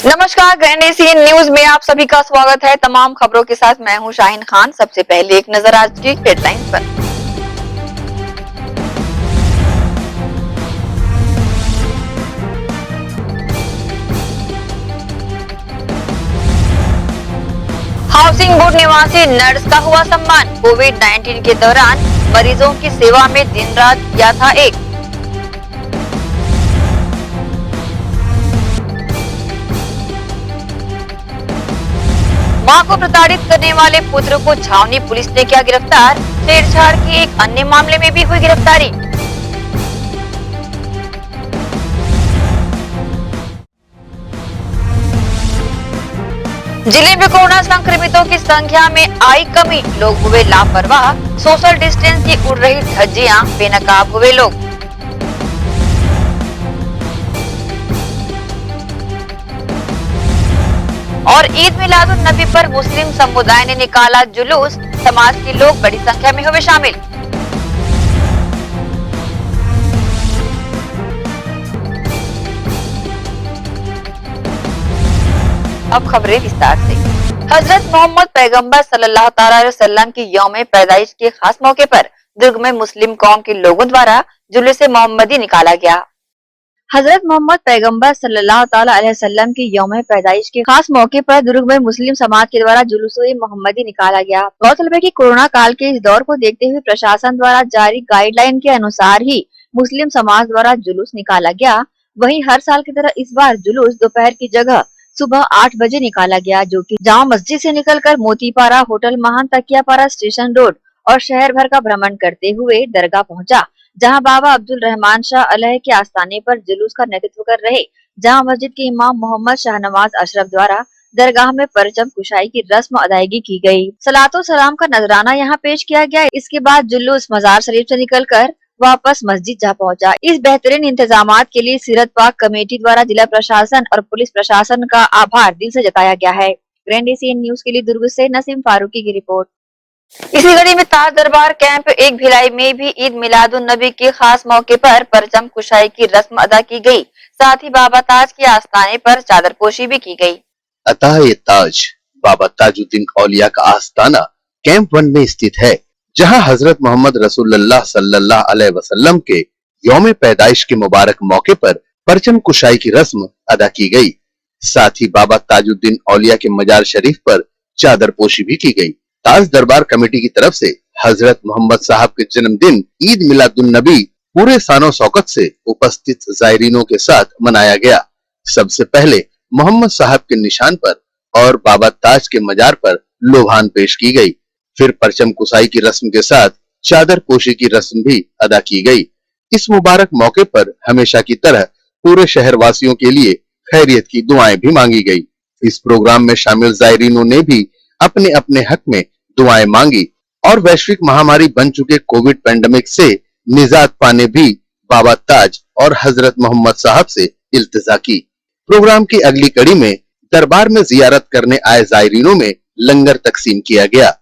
नमस्कार, grand Asian news में आप सभी का स्वागत है। तमाम खबरों के साथ मैं हूं शाहीन खान। सबसे पहले एक नजर आज की हेडलाइंस पर। हाउसिंग बोर्ड निवासी नर्स का हुआ सम्मान। कोविड-19 के दौरान मरीजों की सेवा में दिन रात किया था एक। मां को प्रताड़ित करने वाले पुत्र को छावनी पुलिस ने किया गिरफ्तार। छेड़छाड़ के एक अन्य मामले में भी हुई गिरफ्तारी। जिले में कोरोना संक्रमितों की संख्या में आई कमी। लोग हुए लापरवाह। सोशल डिस्टेंस की उड़ रही धज्जियां, बेनकाब हुए लोग। और ईद मिलादुन नबी पर मुस्लिम समुदाय ने निकाला जुलूस। समाज के लोग बड़ी संख्या में हुए शामिल। अब खबरें विस्तार से। हजरत मोहम्मद पैगंबर सल्लल्लाहु अलैहि वसल्लम की यौम पैदाइश के खास मौके पर दुर्ग में मुस्लिम कौम के लोगों द्वारा जुलूस मोहम्मदी निकाला गया। हजरत मोहम्मद पैगंबर सल्लल्लाहु अलैहि वसल्लम की यौम पैदाइश के खास मौके पर दुर्ग में मुस्लिम समाज के द्वारा जुलूस मोहम्मदी निकाला गया। गौरतलब है कि कोरोना काल के इस दौर को देखते हुए प्रशासन द्वारा जारी गाइडलाइन के अनुसार ही मुस्लिम समाज द्वारा जुलूस निकाला गया। वहीं हर साल की तरह इस बार जुलूस दोपहर की जगह सुबह 8 बजे निकाला गया, जो कि जामा मस्जिद से निकलकर मोतीपारा, होटल महान, तकियापारा, स्टेशन रोड और शहर भर का भ्रमण करते हुए दरगाह पहुंचा, जहां बाबा अब्दुल रहमान शाह अलैह के आस्थाने पर जुलूस का नेतृत्व कर रहे जामा मस्जिद के इमाम मोहम्मद शाहनवाज अशरफ द्वारा दरगाह में परचम कुशाई की रस्म अदायगी की गई। सलातो सलाम का नजराना यहाँ पेश किया गया। इसके बाद जुलूस मजार शरीफ से निकलकर वापस मस्जिद जा पहुंचा। इस बेहतरीन इंतजामात के लिए सीरत पाक कमेटी द्वारा जिला प्रशासन और पुलिस प्रशासन का आभार दिल से जताया गया है। ग्रैंड एशियन न्यूज के लिए दुर्ग से नसीम फारूकी की रिपोर्ट। इसी कड़ी में ताज दरबार कैंप एक भिलाई में भी ईद मिलादुन नबी के खास मौके पर परचम कुशाई की रस्म अदा की गई। साथ ही बाबा ताज के आस्थाने पर चादरपोशी भी की गई। अतः ये ताज बाबा ताजुद्दीन औलिया का आस्थाना कैंप 1 में स्थित है, जहां हजरत मोहम्मद रसूलुल्लाह सल्लल्लाहु अलैहि वसल्लम के यौम पैदाइश के मुबारक मौके पर परचम कुशाई की रस्म अदा की गई। साथ ही बाबा ताजुद्दीन औलिया के मजार शरीफ पर चादरपोशी भी की गई। ताज दरबार कमेटी की तरफ से हजरत मोहम्मद साहब के जन्मदिन ईद मिलादुन नबी पूरे शानो शौकत से उपस्थित जायरीनों के साथ मनाया गया। सबसे पहले मोहम्मद साहब के निशान पर और बाबा ताज के मजार पर लोभान पेश की गई। फिर परचम कुसाई की रस्म के साथ चादर पोशी की रस्म भी अदा की गई। इस मुबारक मौके पर हमेशा की तरह पूरे शहर वासियों के लिए खैरियत की दुआएं भी मांगी गई। इस प्रोग्राम में शामिल जायरीनों ने भी अपने अपने हक में दुआएं मांगी और वैश्विक महामारी बन चुके कोविड पैंडेमिक से निजात पाने भी बाबा ताज और हजरत मोहम्मद साहब से इल्तिजा की। प्रोग्राम की अगली कड़ी में दरबार में जियारत करने आए जायरीनों में लंगर तकसीम किया गया,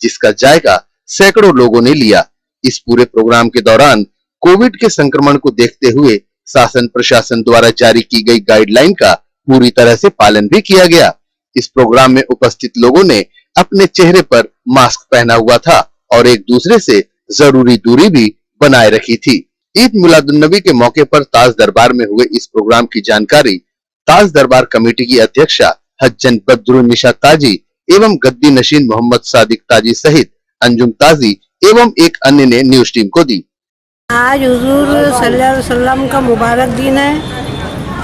जिसका जायका सैकड़ों लोगों ने लिया। इस पूरे प्रोग्राम के दौरान कोविड के संक्रमण को देखते हुए शासन प्रशासन द्वारा जारी की गई गाइडलाइन का पूरी तरह से पालन भी किया गया। इस प्रोग्राम में उपस्थित लोगों ने अपने चेहरे पर मास्क पहना हुआ था और एक दूसरे से जरूरी दूरी भी बनाए रखी थी। ईद मिलादुन नबी के मौके पर ताज दरबार में हुए इस प्रोग्राम की जानकारी ताज दरबार कमेटी की अध्यक्षा हज्जन बद्रुन्निसा ताजी एवं गद्दी नशीन मोहम्मद सादिक ताजी सहित अंजुम ताजी एवं एक अन्य ने न्यूज टीम को दी। आज हुजूर सल्लल्लाहु अलैहि वसल्लम का मुबारक दिन है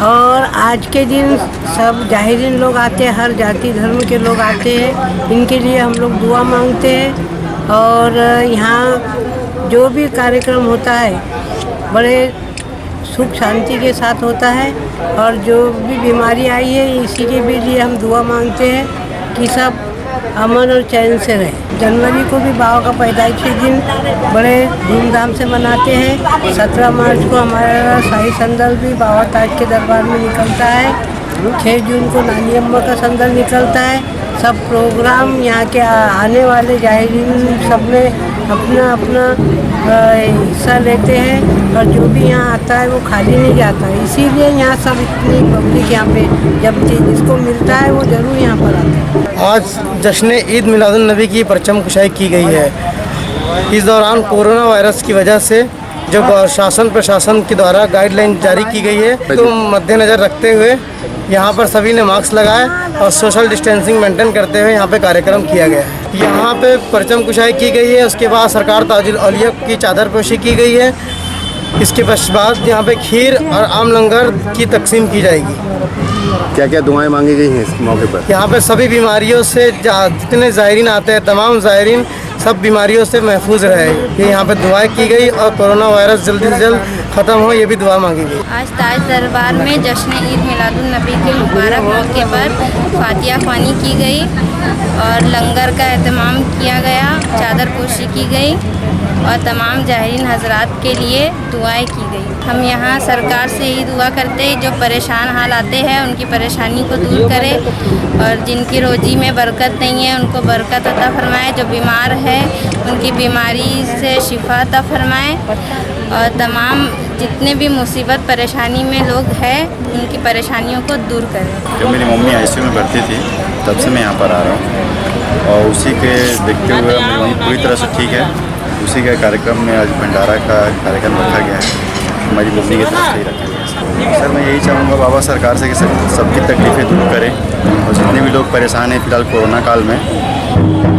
और आज के दिन सब जाहिरीन लोग आते हैं, हर जाति धर्म के लोग आते हैं। इनके लिए हम लोग दुआ मांगते हैं और यहाँ जो भी कार्यक्रम होता है बड़े सुख शांति के साथ होता है और जो भी बीमारी आई है इसी के भी लिए हम दुआ मांगते हैं कि सब अमन और चैन से रहे। जनवरी को भी बाबा का पैदाइश के दिन बड़े धूमधाम से मनाते हैं। 17 मार्च को हमारा शाही संदल भी बाबा ताज के दरबार में निकलता है। 6 जून को नानी अम्मा का संदल निकलता है। सब प्रोग्राम यहाँ के आने वाले जाहिरीन सब में अपना अपना हिस्सा लेते हैं और जो भी यहाँ आता है वो खाली नहीं जाता है। इसीलिए यहाँ सब इतनी पब्लिक यहाँ पे जब जिसको मिलता है वो ज़रूर यहाँ पर आता है। आज जश्न ईद मिलादुन नबी की परचम कुशाई की गई है। इस दौरान कोरोना वायरस की वजह से जो शासन प्रशासन के द्वारा गाइडलाइन जारी की गई है तो मद्देनज़र रखते हुए यहाँ पर सभी ने मास्क लगाए और सोशल डिस्टेंसिंग मेंटेन करते हुए यहाँ पे कार्यक्रम किया गया है। यहाँ पे परचम कुशाई की गई है। उसके बाद सरकार ताजुल औलिया की चादर पोशी की गई है। इसके पश्चात यहाँ पे खीर और आम लंगर की तकसीम की जाएगी। क्या क्या दुआएं मांगी गई हैं इस मौके पर? यहाँ पे सभी बीमारियों से जितने ज़ायरीन आते हैं तमाम ज़ायरीन सब बीमारियों से महफूज रहे, ये यहाँ पे दुआएं की गई और कोरोना वायरस जल्दी से जल्द ख़त्म हो ये भी दुआ मांगी गई। आज ताज दरबार में जश्न ईद मिलादुन नबी के मुबारक मौके पर फातिया ख्वानी की गई और लंगर का एहतमाम किया गया, चादर पोशी की गई और तमाम जाहिरीन हजरात के लिए दुआएं की गई। हम यहाँ सरकार से यही दुआ करते हैं जो परेशान हाल आते हैं उनकी परेशानी को दूर करे और जिनकी रोजी में बरकत नहीं है उनको बरकत अता फरमाए, जो बीमार है उनकी बीमारी से शिफा अता फरमाए और तमाम जितने भी मुसीबत परेशानी में लोग हैं उनकी परेशानियों को दूर करें। जब मेरी मम्मी आईसीयू में भर्ती थी तब से मैं यहाँ पर आ रहा हूँ और उसी के देखते हुए मेरी मम्मी पूरी तरह से ठीक है। उसी के कार्यक्रम में आज भंडारा का कार्यक्रम रखा गया है, हमारी मम्मी की तरफ से ही रखा गया है। सर मैं यही चाहूँगा बाबा सरकार से कि सबकी तकलीफ़ें दूर करें और जितने भी लोग परेशान हैं फिलहाल कोरोना काल में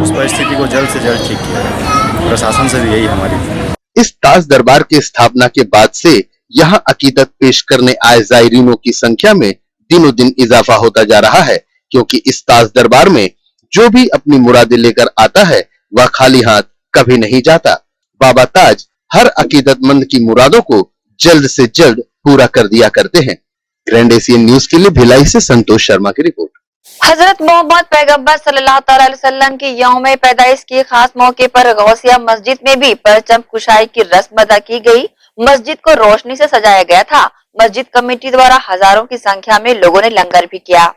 उस परिस्थिति को जल्द से जल्द ठीक किया जाए। प्रशासन से भी यही हमारी। इस ताज दरबार की स्थापना के बाद से यहाँ अकीदत पेश करने आए जायरीनों की संख्या में दिनों दिन इजाफा होता जा रहा है, क्योंकि इस ताज दरबार में जो भी अपनी मुरादें लेकर आता है वह खाली हाथ कभी नहीं जाता। बाबा ताज हर अकीदतमंद की मुरादों को जल्द से जल्द पूरा कर दिया करते हैं। ग्रैंड एशियन न्यूज के लिए भिलाई से संतोष शर्मा की रिपोर्ट। हजरत मोहम्मद पैगंबर सल्लल्लाहु अलैहि वसल्लम की यौम पैदाइश के खास मौके पर गौसिया मस्जिद में भी परचम कुशाई की रस्म अदा की गई। मस्जिद को रोशनी से सजाया गया था। मस्जिद कमेटी द्वारा हजारों की संख्या में लोगों ने लंगर भी किया।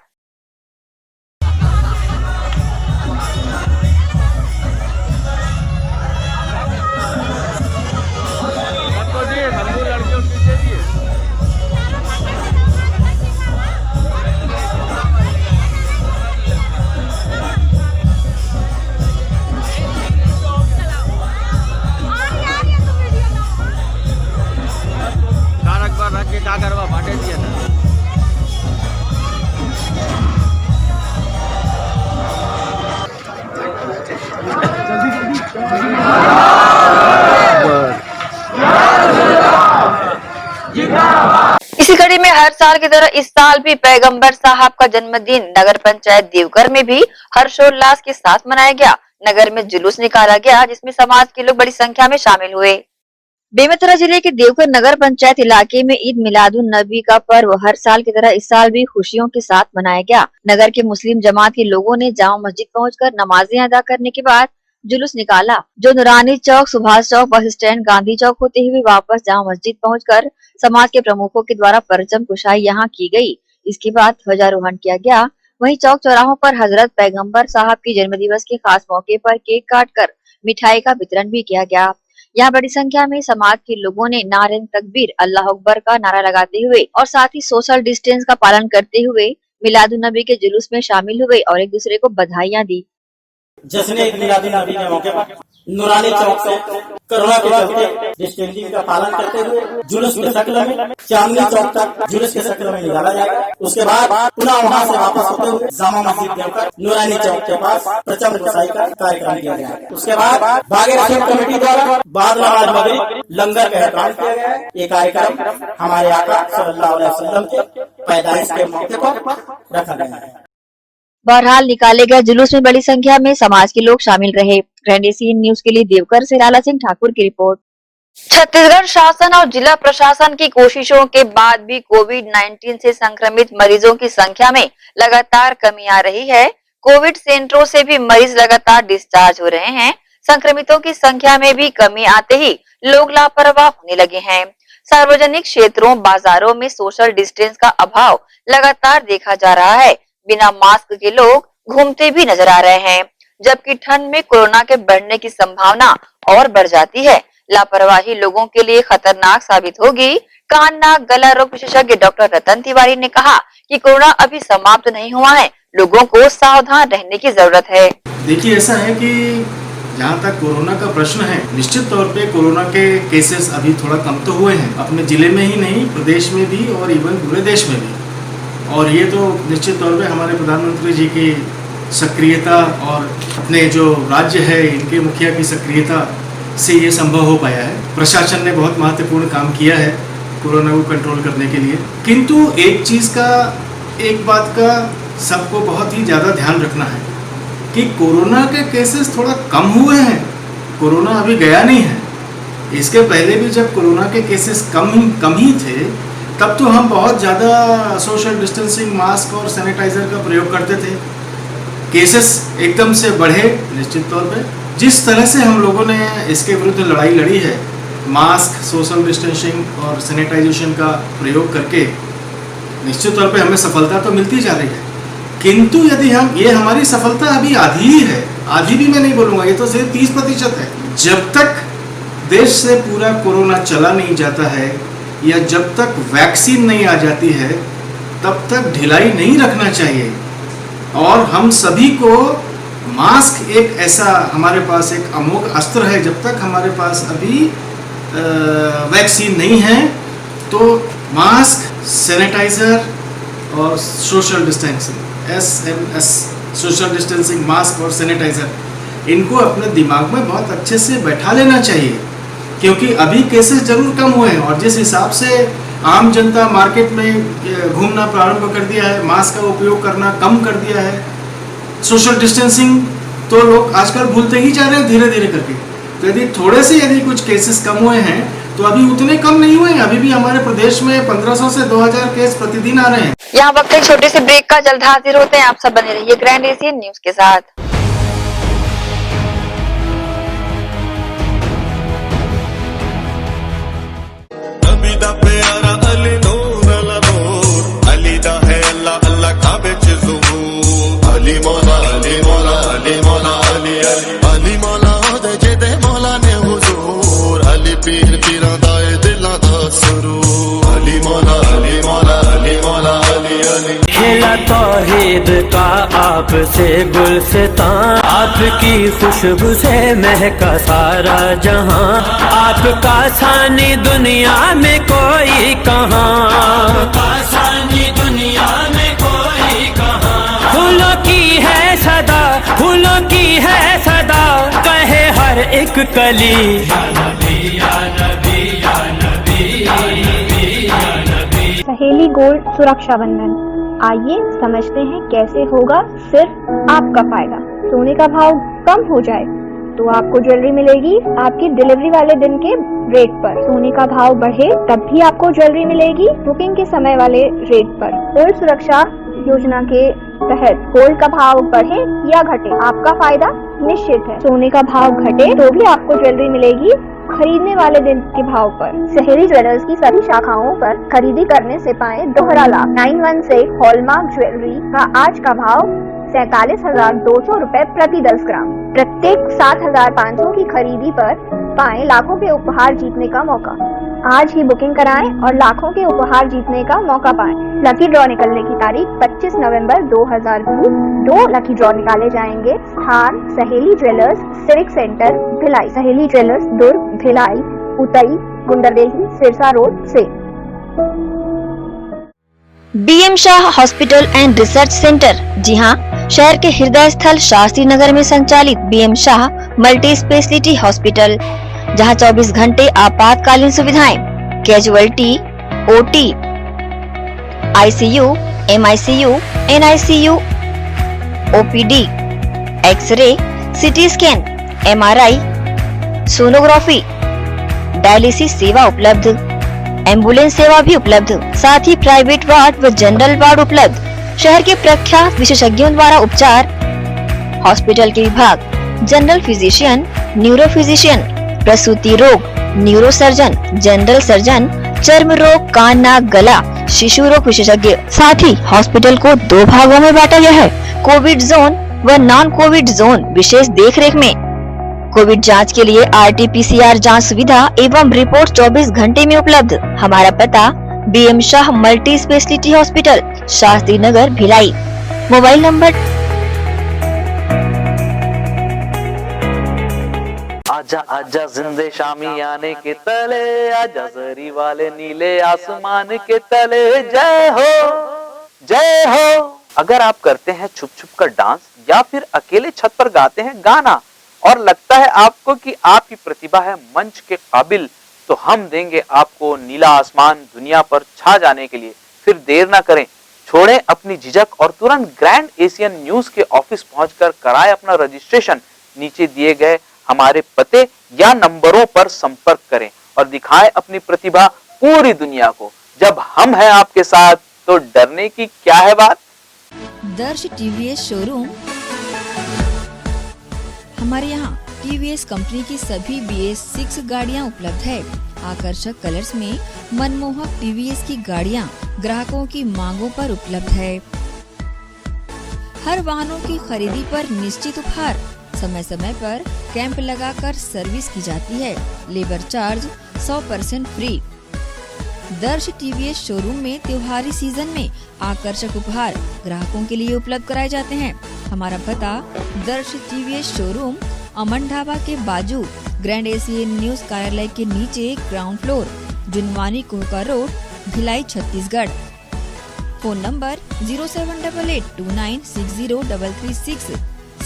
इसी कड़ी में हर साल की तरह इस साल भी पैगंबर साहब का जन्मदिन नगर पंचायत देवघर में भी हर्षोल्लास के साथ मनाया गया। नगर में जुलूस निकाला गया जिसमें समाज के लोग बड़ी संख्या में शामिल हुए। बेमेतरा जिले के देवघर नगर पंचायत इलाके में ईद मिलादुन नबी का पर्व हर साल की तरह इस साल भी खुशियों के साथ मनाया गया। नगर के मुस्लिम जमात के लोगों ने जामा मस्जिद पहुंचकर नमाजें अदा करने के बाद जुलूस निकाला, जो नूरानी चौक, सुभाष चौक, बस स्टैंड, गांधी चौक होते हुए वापस जामा मस्जिद पहुंचकर समाज के प्रमुखों के द्वारा परचम कुशाई यहाँ की गई। इसके बाद ध्वजारोहण किया गया। वहीं चौक चौराहों पर हजरत पैगंबर साहब की जन्म दिवस के खास मौके पर केक काटकर मिठाई का वितरण भी किया गया। यहाँ बड़ी संख्या में समाज के लोगों ने नारे तकबीर, अल्लाह अकबर का नारा लगाते हुए और साथ ही सोशल डिस्टेंस का पालन करते हुए मिलादुन नबी के जुलूस में शामिल हुए और एक दूसरे को बधाइयाँ दी। जश्न ईद मिलादुन नबी के मौके पर नूरानी चौक से कोरोना के चलते डिस्टेंसिंग का पालन करते हुए जुलूस के शक्ल में चांदनी चौक तक जुलूस के शक्ल में निकाला जाएगा। उसके बाद पुनः वहां से वापस होते हुए जामा मस्जिद देवघर नूरानी चौक के पास परचम कुशाई का कार्यक्रम किया गया। उसके बाद बागेश्वर कमेटी द्वारा बाद नमाज मगरिब लंगर का एहतमाम किया गया। ये कार्यक्रम हमारे आका सल्लल्लाहु अलैहि वसल्लम के पैदाइश के मौके पर रखा गया है। बहरहाल निकाले गए जुलूस में बड़ी संख्या में समाज के लोग शामिल रहे। ग्रैंड एशियन न्यूज के लिए देवघर से लाला सिंह ठाकुर की रिपोर्ट। छत्तीसगढ़ शासन और जिला प्रशासन की कोशिशों के बाद भी कोविड-19 से संक्रमित मरीजों की संख्या में लगातार कमी आ रही है। कोविड सेंटरों से भी मरीज लगातार डिस्चार्ज हो रहे हैं। संक्रमितों की संख्या में भी कमी आते ही लोग लापरवाह होने लगे हैं। सार्वजनिक क्षेत्रों, बाजारों में सोशल डिस्टेंस का अभाव लगातार देखा जा रहा है। बिना मास्क के लोग घूमते भी नजर आ रहे हैं, जबकि ठंड में कोरोना के बढ़ने की संभावना और बढ़ जाती है। लापरवाही लोगों के लिए खतरनाक साबित होगी। कान नाक गला रोग विशेषज्ञ डॉक्टर रतन तिवारी ने कहा कि कोरोना अभी समाप्त नहीं हुआ है, लोगों को सावधान रहने की जरूरत है। देखिए, ऐसा है कि जहाँ तक कोरोना का प्रश्न है, निश्चित तौर पे कोरोना के केसेस अभी थोड़ा कम तो हुए हैं, अपने जिले में ही नहीं, प्रदेश में भी और इवन पूरे देश में भी। और ये तो निश्चित तौर पे हमारे प्रधानमंत्री जी की सक्रियता और अपने जो राज्य है इनके मुखिया की सक्रियता से ये संभव हो पाया है। प्रशासन ने बहुत महत्वपूर्ण काम किया है कोरोना को कंट्रोल करने के लिए। किंतु एक बात का सबको बहुत ही ज़्यादा ध्यान रखना है कि कोरोना के केसेस थोड़ा कम हुए हैं, कोरोना अभी गया नहीं है। इसके पहले भी जब कोरोना के केसेस कम ही थे, तब तो हम बहुत ज़्यादा सोशल डिस्टेंसिंग, मास्क और सैनिटाइज़र का प्रयोग करते थे। केसेस एकदम से बढ़े निश्चित तौर पे। जिस तरह से हम लोगों ने इसके विरुद्ध लड़ाई लड़ी है, मास्क, सोशल डिस्टेंसिंग और सैनिटाइजेशन का प्रयोग करके, निश्चित तौर पे हमें सफलता तो मिलती जा रही है। किंतु यदि ये हमारी सफलता अभी आधी ही है, आधी भी मैं नहीं बोलूँगा, ये तो सिर्फ 30% है। जब तक देश से पूरा कोरोना चला नहीं जाता है या जब तक वैक्सीन नहीं आ जाती है, तब तक ढिलाई नहीं रखना चाहिए। और हम सभी को मास्क एक ऐसा हमारे पास एक अमोघ अस्त्र है। जब तक हमारे पास अभी वैक्सीन नहीं है, तो मास्क, सैनिटाइज़र और social distancing, SMS, social distancing, mask और सैनिटाइज़र, इनको अपने दिमाग में बहुत अच्छे से बैठा लेना चाहिए। क्योंकि अभी केसेस जरूर कम हुए हैं और जिस हिसाब से आम जनता मार्केट में घूमना प्रारंभ कर दिया है, मास्क का उपयोग करना कम कर दिया है, सोशल डिस्टेंसिंग तो लोग आजकल भूलते ही जा रहे हैं धीरे धीरे करके। तो यदि कुछ केसेस कम हुए हैं, तो अभी उतने कम नहीं हुए हैं। अभी भी हमारे प्रदेश में 1500 से 2000 केस प्रतिदिन आ रहे हैं। यहाँ वक्त एक छोटे से ब्रेक का, जल्द हाजिर होते हैं। आप सब बने रहिए ग्रैंड एशियन न्यूज के साथ। खेला तौहीद का आपसे गुलसितां, आपकी खुशबू से महका सारा जहां, आपका सानी दुनिया में कोई कहां, आपका सानी दुनिया में कोई कहां। फूलों की है सदा, फूलों की है सदा, कहे हर एक कली, या नबी या नबी या नबी या नबी या नबी। सहेली गोल्ड सुरक्षा बंधन, आइए समझते हैं कैसे होगा सिर्फ आपका फायदा। सोने का भाव कम हो जाए तो आपको ज्वेलरी मिलेगी आपकी डिलीवरी वाले दिन के रेट पर। सोने का भाव बढ़े तब भी आपको ज्वेलरी मिलेगी बुकिंग के समय वाले रेट पर। गोल्ड सुरक्षा योजना के तहत गोल्ड का भाव बढ़े या घटे, आपका फायदा निश्चित है। सोने का भाव घटे तो भी आपको ज्वेलरी मिलेगी खरीदने वाले दिन के भाव पर। सहेली ज्वेलर्स की सभी शाखाओं पर खरीदी करने से पाए दोहरा लाभ। 916 हॉलमार्क ज्वेलरी का आज का भाव 47,200 रूपए प्रति 10 ग्राम। प्रत्येक 7,500 की खरीदी पर पाए लाखों के उपहार जीतने का मौका। आज ही बुकिंग कराएं और लाखों के उपहार जीतने का मौका पाएं। लकी ड्रॉ निकलने की तारीख 25 नवंबर 2020। 2 लकी ड्रॉ निकाले जाएंगे। स्थान सहेली jewellers, civic centre Bhilai. Saheli jewellers Durg, Bhilai, Utai, Gunderdehi, Sirsa road से। BM Shah hospital and research centre, जी हाँ, शहर के हृदय स्थल शास्त्री नगर में संचालित BM Shah multi speciality hospital, जहां 24 घंटे आपातकालीन सुविधाएं, casualty, OT, ICU, MICU, NICU, OPD, x ray, CT scan, MRI, sonography, dialysis सेवा उपलब्ध, एम्बुलेंस सेवा भी उपलब्ध, साथ ही प्राइवेट वार्ड व जनरल वार्ड उपलब्ध। शहर के प्रख्यात विशेषज्ञों द्वारा उपचार। हॉस्पिटल के विभाग: जनरल फिजिशियन, न्यूरो फिजिशियन, प्रसूति रोग, न्यूरो सर्जन, जनरल सर्जन, चर्म रोग, कान नाक गला, शिशु रोग विशेषज्ञ। साथ ही हॉस्पिटल को 2 भागों में बांटा गया है, कोविड जोन व नॉन कोविड जोन विशेष देखरेख में। कोविड जांच के लिए RT-PCR जांच सुविधा एवं रिपोर्ट 24 घंटे में उपलब्ध। हमारा पता BM Shah multi speciality hospital, Shastri Nagar, Bhilai. Mobile number आजा आजा जिंदे शामी आने के तले, आजा जरी वाले नीले आसमान के तले। जय हो जय हो। अगर आप करते हैं छुप छुप कर डांस या फिर अकेले छत पर गाते हैं गाना और लगता है आपको कि आपकी प्रतिभा है मंच के काबिल, तो हम देंगे आपको नीला आसमान दुनिया पर छा जाने के लिए। फिर देर ना करें, छोड़ें अपनी झिझक और तुरंत ग्रैंड एशियन न्यूज के ऑफिस पहुंचकर कराएं अपना रजिस्ट्रेशन। नीचे दिए गए हमारे पते या नंबरों पर संपर्क करें और दिखाएं अपनी प्रतिभा पूरी दुनिया को। जब हम हैं आपके साथ तो डरने की क्या है बात। दर्श TVS शोरूम। हमारे यहाँ TVS कंपनी की सभी BS6 गाड़ियाँ उपलब्ध है। आकर्षक कलर्स में मनमोहक TVS की गाड़ियाँ ग्राहकों की मांगों पर उपलब्ध है। हर वाहनों की खरीदी पर निश्चित उपहार। समय समय पर कैंप लगाकर सर्विस की जाती है। Labour charge 100% free. दर्श TVS शोरूम में त्योहारी सीजन में आकर्षक उपहार ग्राहकों के लिए उपलब्ध कराए जाते हैं। हमारा पता दर्श TVS शोरूम, अमन ढाबा के बाजू, ग्रैंड एशियन न्यूज कार्यालय के नीचे, ground floor, Junwani Kohka road, Bhilai, Chhattisgarh. Phone number 07882960336।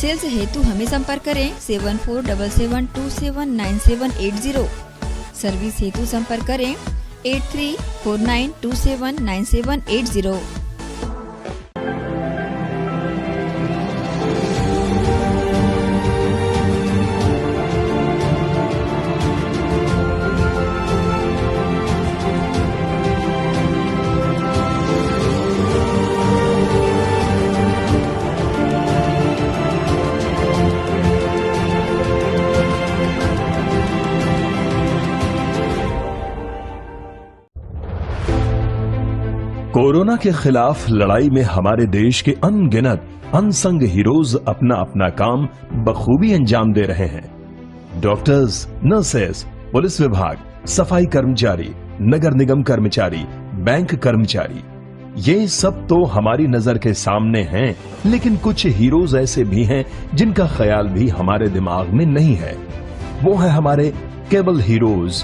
Sales हेतु हमें संपर्क करें 7477279780। सर्विस हेतु संपर्क करें 8349279780। कोरोना के खिलाफ लड़ाई में हमारे देश के अनगिनत अनसंग हीरोज अपना अपना काम बखूबी अंजाम दे रहे हैं। डॉक्टर्स, नर्सेस, पुलिस विभाग, सफाई कर्मचारी, नगर निगम कर्मचारी, बैंक कर्मचारी, ये सब तो हमारी नजर के सामने हैं, लेकिन कुछ हीरोज ऐसे भी हैं जिनका ख्याल भी हमारे दिमाग में नहीं है। वो है हमारे केबल हीरोज।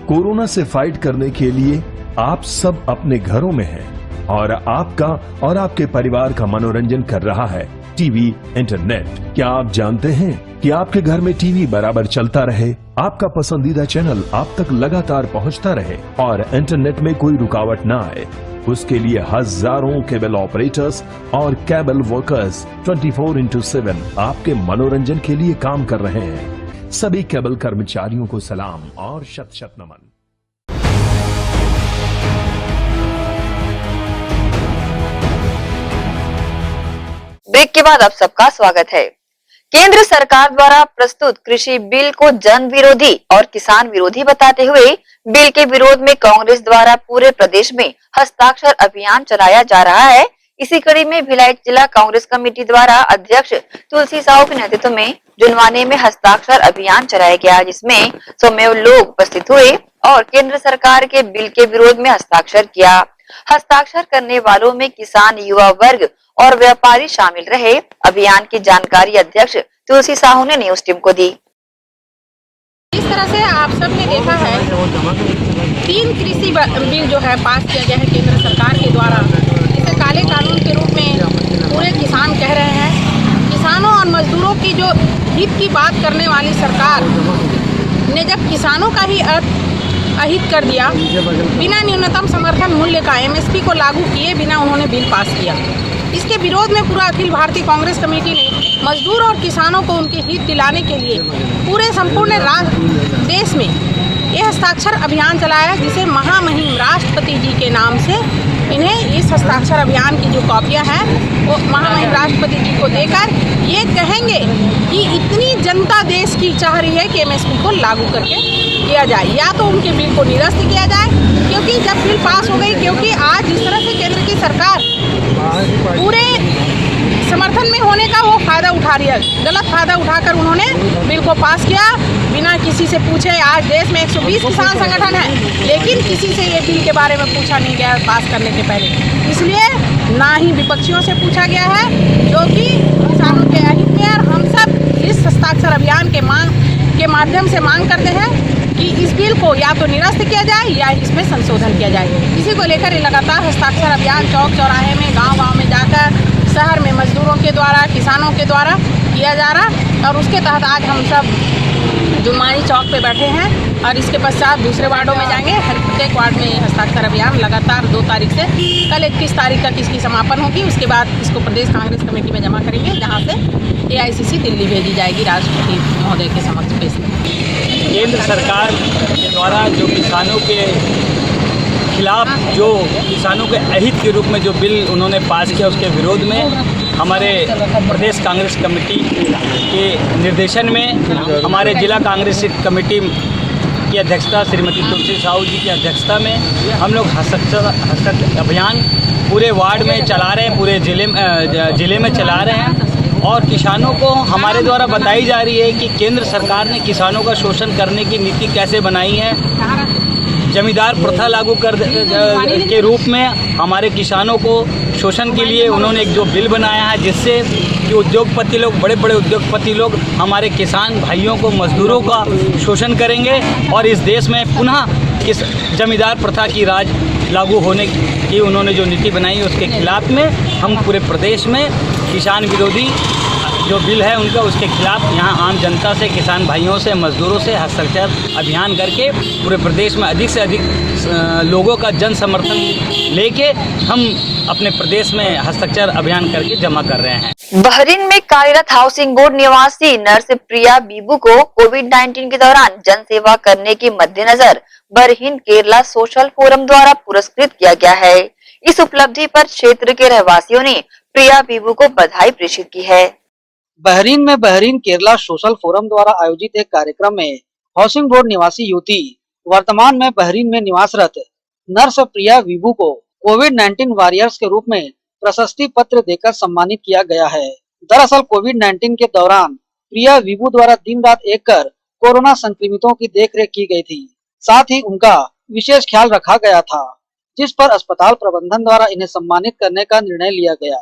कोरोना से फाइट करने के लिए आप सब अपने घरों में हैं और आपका और आपके परिवार का मनोरंजन कर रहा है टीवी, इंटरनेट। क्या आप जानते हैं कि आपके घर में टीवी बराबर चलता रहे, आपका पसंदीदा चैनल आप तक लगातार पहुंचता रहे और इंटरनेट में कोई रुकावट ना आए? उसके लिए हजारों केबल ऑपरेटर्स और केबल वर्कर्स 24/7 आपके मनोरंजन के लिए काम कर रहे हैं। सभी केबल कर्मचारियों को सलाम और शत शत नमन। ब्रेक के बाद आप सबका स्वागत है। केंद्र सरकार द्वारा प्रस्तुत कृषि बिल को जन विरोधी और किसान विरोधी बताते हुए बिल के विरोध में कांग्रेस द्वारा पूरे प्रदेश में हस्ताक्षर अभियान चलाया जा रहा है। इसी कड़ी में भिलाई जिला कांग्रेस कमेटी द्वारा अध्यक्ष तुलसी साहू के नेतृत्व में जुनवानी में हस्ताक्षर अभियान चलाया गया, जिसमें 100 लोग उपस्थित हुए और केंद्र सरकार के बिल के विरोध में हस्ताक्षर किया। हस्ताक्षर करने वालों में किसान, युवा वर्ग और व्यापारी शामिल रहे। अभियान की जानकारी अध्यक्ष तुलसी साहू ने न्यूज टीम को दी। इस तरह से आप सब ने देखा है 3 कृषि बिल जो है पास किया गया है केंद्र सरकार के द्वारा। इसे काले कानून के रूप में पूरे किसान कह रहे हैं। किसानों और मजदूरों की जो हित की बात करने वाली सरकार ने जब किसानों का ही अहित कर दिया, बिना न्यूनतम समर्थन मूल्य का MSP को लागू किए बिना उन्होंने बिल पास किया। इसके विरोध में पूरा अखिल भारतीय कांग्रेस कमेटी ने मजदूर और किसानों को उनके हित दिलाने के लिए पूरे संपूर्ण देश में यह हस्ताक्षर अभियान चलाया, जिसे महामहिम राष्ट्रपति जी के नाम से इन्हें इस हस्ताक्षर अभियान की जो कॉपियां हैं वो महामहिम राष्ट्रपति जी को देकर ये कहेंगे कि इतनी जनता देश की चाह रही है कि MSP को लागू करके किया जाए, या तो उनके बिल को निरस्त किया जाए, क्योंकि जब बिल पास हो गई, क्योंकि आज जिस तरह से केंद्र की सरकार पूरे समर्थन में होने का वो फायदा उठा रही है। गलत फायदा उठाकर उन्होंने बिल को पास किया बिना किसी से पूछे। आज देश में 120 किसान संगठन है, लेकिन किसी से ये बिल के बारे में पूछा नहीं गया पास करने के पहले। इसलिए ना ही विपक्षियों से पूछा गया है, जो कि किसानों के हित में। और हम सब इस हस्ताक्षर अभियान के माध्यम से मांग करते हैं कि इस बिल को या तो निरस्त किया जाए या इसमें संशोधन किया जाए। इसी को लेकर लगातार हस्ताक्षर अभियान चौक चौराहे में, गांव-गांव में जाकर, शहर में मजदूरों के द्वारा, किसानों के द्वारा किया जा रहा। और उसके तहत आज हम सब जुलमानी चौक पे बैठे हैं और इसके पश्चात दूसरे वार्डों में जाएंगे। हर प्रत्येक वार्ड में हस्ताक्षर अभियान लगातार 2 तारीख से कल 21 तारीख तक इसकी समापन होगी। उसके बाद इसको प्रदेश कांग्रेस कमेटी में जमा करेंगे, जहाँ से AICC दिल्ली भेजी जाएगी राष्ट्रपति महोदय के समक्ष पेश। केंद्र सरकार के द्वारा जो किसानों के खिलाफ, जो किसानों के अहित के रूप में जो बिल उन्होंने पास किया, उसके विरोध में हमारे प्रदेश कांग्रेस कमेटी के निर्देशन में हमारे जिला कांग्रेस कमेटी की अध्यक्षता श्रीमती तुलसी साहू जी की अध्यक्षता में हम लोग हस्ताक्षर अभियान पूरे वार्ड में चला रहे हैं, पूरे जिले में चला रहे हैं। और किसानों को हमारे द्वारा बताई जा रही है कि केंद्र सरकार ने किसानों का शोषण करने की नीति कैसे बनाई है। जमींदार प्रथा लागू कर के रूप में हमारे किसानों को शोषण के लिए उन्होंने एक जो बिल बनाया है, जिससे कि उद्योगपति लोग, बड़े बड़े उद्योगपति लोग हमारे किसान भाइयों को, मजदूरों का शोषण करेंगे और इस देश में पुनः इस जमींदार प्रथा की राज लागू होने की उन्होंने जो नीति बनाई है, उसके खिलाफ में हम पूरे प्रदेश में किसान विरोधी जो बिल है उनका, उसके खिलाफ यहाँ आम जनता से, किसान भाइयों से, मजदूरों से हस्ताक्षर अभियान करके पूरे प्रदेश में अधिक से अधिक लोगों का जन समर्थन लेके हम अपने प्रदेश में हस्ताक्षर अभियान करके जमा कर रहे हैं। बहरीन में कार्यरत हाउसिंग बोर्ड निवासी नर्स प्रिया बीबू को कोविड-19 के दौरान जन सेवा करने के मद्देनजर बहरीन केरला सोशल फोरम द्वारा पुरस्कृत किया गया है। इस उपलब्धि पर क्षेत्र के रहवासियों ने प्रिया बीबू को बधाई प्रेषित की है। बहरीन में बहरीन केरला सोशल फोरम द्वारा आयोजित एक कार्यक्रम में हाउसिंग बोर्ड निवासी युवती, वर्तमान में बहरीन में निवासरत नर्स प्रिया बीबू को कोविड-19 वॉरियर्स के रूप में प्रशस्ति पत्र देकर सम्मानित किया गया है। दरअसल कोविड-19 के दौरान प्रिया बीबू द्वारा दिन रात एक कर कोरोना संक्रमितों की देखरेख की गई थी। साथ ही उनका विशेष ख्याल रखा गया था, जिस पर अस्पताल प्रबंधन द्वारा इन्हें सम्मानित करने का निर्णय लिया गया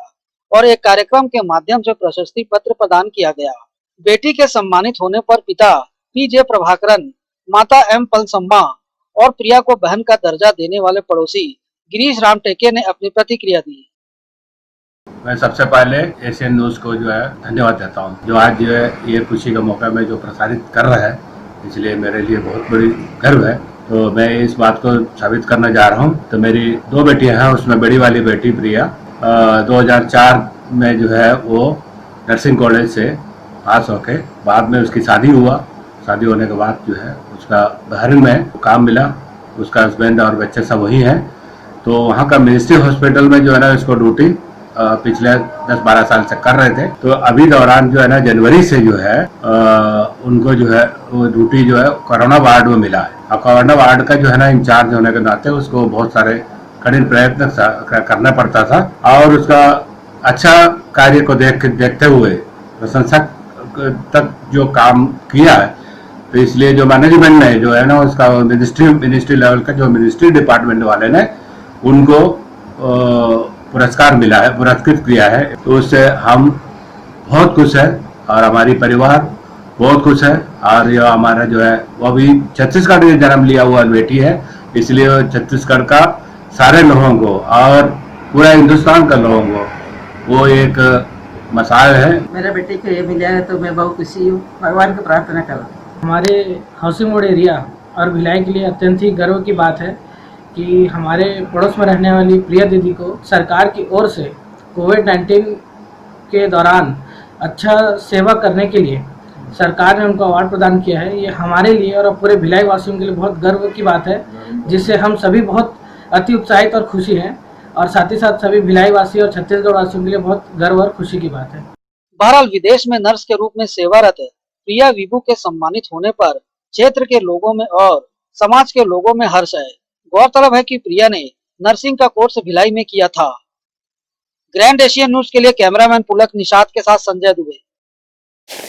और एक कार्यक्रम के माध्यम से प्रशस्ति पत्र प्रदान किया गया। बेटी के सम्मानित होने पर पिता PJ प्रभाकरन, माता M पलसम्मा और प्रिया को बहन का दर्जा देने वाले पड़ोसी गिरीश राम टेके ने अपनी प्रतिक्रिया दी। मैं सबसे पहले एशियन न्यूज को जो है धन्यवाद देता हूँ, जो आज जो है ये खुशी का मौका में जो प्रसारित कर रहा है, इसलिए मेरे लिए बहुत बड़ी गर्व है। तो मैं इस बात को साबित करना जा रहा हूँ। तो मेरी 2 बेटियां हैं, उसमें बड़ी वाली बेटी प्रिया 2004 में जो है वो नर्सिंग कॉलेज से पास होके बाद में उसकी शादी हुआ। शादी होने के बाद जो है उसका बहरीन में काम मिला, उसका हस्बैंड और बच्चे सब वही हैं। तो वहाँ का मिनिस्ट्री हॉस्पिटल में जो है ना इसको ड्यूटी पिछले 10-12 साल से कर रहे थे। तो अभी दौरान जो है ना जनवरी से जो है उनको जो है वो ड्यूटी जो है कोरोना वार्ड में मिला है। और कोरोना वार्ड का जो है ना इंचार्ज होने के नाते उसको बहुत सारे कठिन प्रयत्न करना पड़ता था और उसका अच्छा कार्य को देखते हुए प्रशंसक तक जो काम किया है, तो इसलिए जो मैनेजमेंट ने जो है ना उसका मिनिस्ट्री लेवल का जो मिनिस्ट्री डिपार्टमेंट वाले ने उनको पुरस्कार मिला है, पुरस्कृत किया है। तो उससे हम बहुत खुश है और हमारी परिवार बहुत खुश है। और ये हमारा जो है वो भी छत्तीसगढ़ में जन्म लिया हुआ बेटी है, इसलिए छत्तीसगढ़ का सारे लोगों को और पूरा हिंदुस्तान का लोगों को वो एक मिसाल है। मेरे बेटे को ये मिला है तो मैं बहुत खुशी हूँ, भगवान को प्रार्थना कर रहा हूँ। हमारे हाउसिंग बोर्ड एरिया और भिलाई के लिए अत्यंत ही गर्व की बात है कि हमारे पड़ोस में रहने वाली प्रिया दीदी को सरकार की ओर से कोविड-19 के दौरान अच्छा सेवा करने के लिए सरकार ने उनको अवार्ड प्रदान किया है। ये हमारे लिए और पूरे भिलाई वासियों के लिए बहुत गर्व की बात है, जिससे हम सभी बहुत अति उत्साहित और खुशी हैं और साथ ही साथ सभी भिलाई वासी और छत्तीसगढ़ वासियों के लिए बहुत गर्व और खुशी की बात है। बहरहाल विदेश में नर्स के रूप में सेवारत प्रिया बीबू के सम्मानित होने पर क्षेत्र के लोगों में और समाज के लोगों में हर्ष है। गौरतलब है कि प्रिया ने नर्सिंग का कोर्स भिलाई में किया था। ग्रैंड एशियन न्यूज के लिए कैमरामैन पुलक निषाद के साथ संजय दुबे।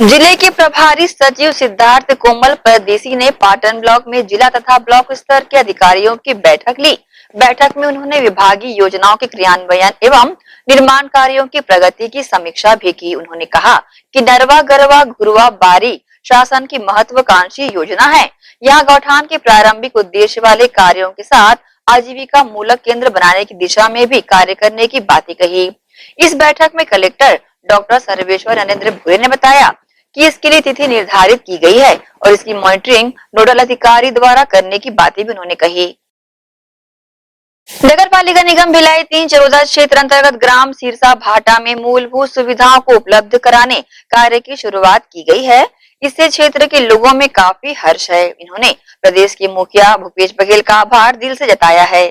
जिले के प्रभारी सचिव सिद्धार्थ कोमल परदेसी ने पाटन ब्लॉक में जिला तथा ब्लॉक स्तर के अधिकारियों की बैठक ली। बैठक में उन्होंने विभागीय योजनाओं के क्रियान्वयन एवं निर्माण कार्यों की प्रगति की समीक्षा भी की। उन्होंने कहा कि नरवा गरवा घुरवा बारी शासन की महत्वाकांक्षी योजना है। यहाँ गौठान के प्रारंभिक उद्देश्य वाले कार्यों के साथ आजीविका मूलक केंद्र बनाने की दिशा में भी कार्य करने की बातें कही। इस बैठक में कलेक्टर डॉक्टर सर्वेश्वर अनिंद्र भूरे ने बताया कि इसके लिए तिथि निर्धारित की गई है और इसकी मॉनिटरिंग नोडल अधिकारी द्वारा करने की बातें भी उन्होंने कही। नगर पालिका निगम भिलाई 3 चरोदा क्षेत्र अंतर्गत ग्राम सिरसा भाटा में मूलभूत सुविधाओं को उपलब्ध कराने कार्य की शुरुआत की गई है। इससे क्षेत्र के लोगों में काफी हर्ष है। इन्होंने प्रदेश के मुखिया भूपेश बघेल का आभार दिल से जताया है।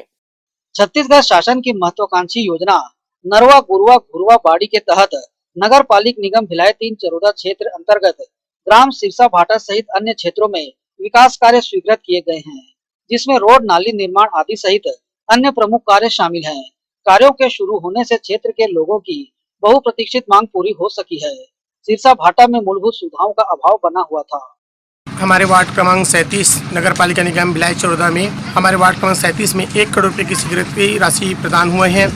छत्तीसगढ़ शासन की महत्वाकांक्षी योजना नरवा गुरुवा घुरवा बाड़ी के तहत नगर पालिक निगम भिलाई 3 चरोदा क्षेत्र अंतर्गत ग्राम सिरसा भाटा सहित अन्य क्षेत्रों में विकास कार्य स्वीकृत किए गए हैं, जिसमें रोड नाली निर्माण आदि सहित अन्य प्रमुख कार्य शामिल हैं। कार्यों के शुरू होने से क्षेत्र के लोगों की बहुप्रतीक्षित मांग पूरी हो सकी है। सिरसा भाटा में मूलभूत सुविधाओं का अभाव बना हुआ था। हमारे वार्ड क्रमांक 37 नगर पालिका निगम भिलाई चरोदा में हमारे वार्ड क्रमांक 37 में 1 करोड़ रुपए की स्वीकृति राशि प्रदान हुए हैं,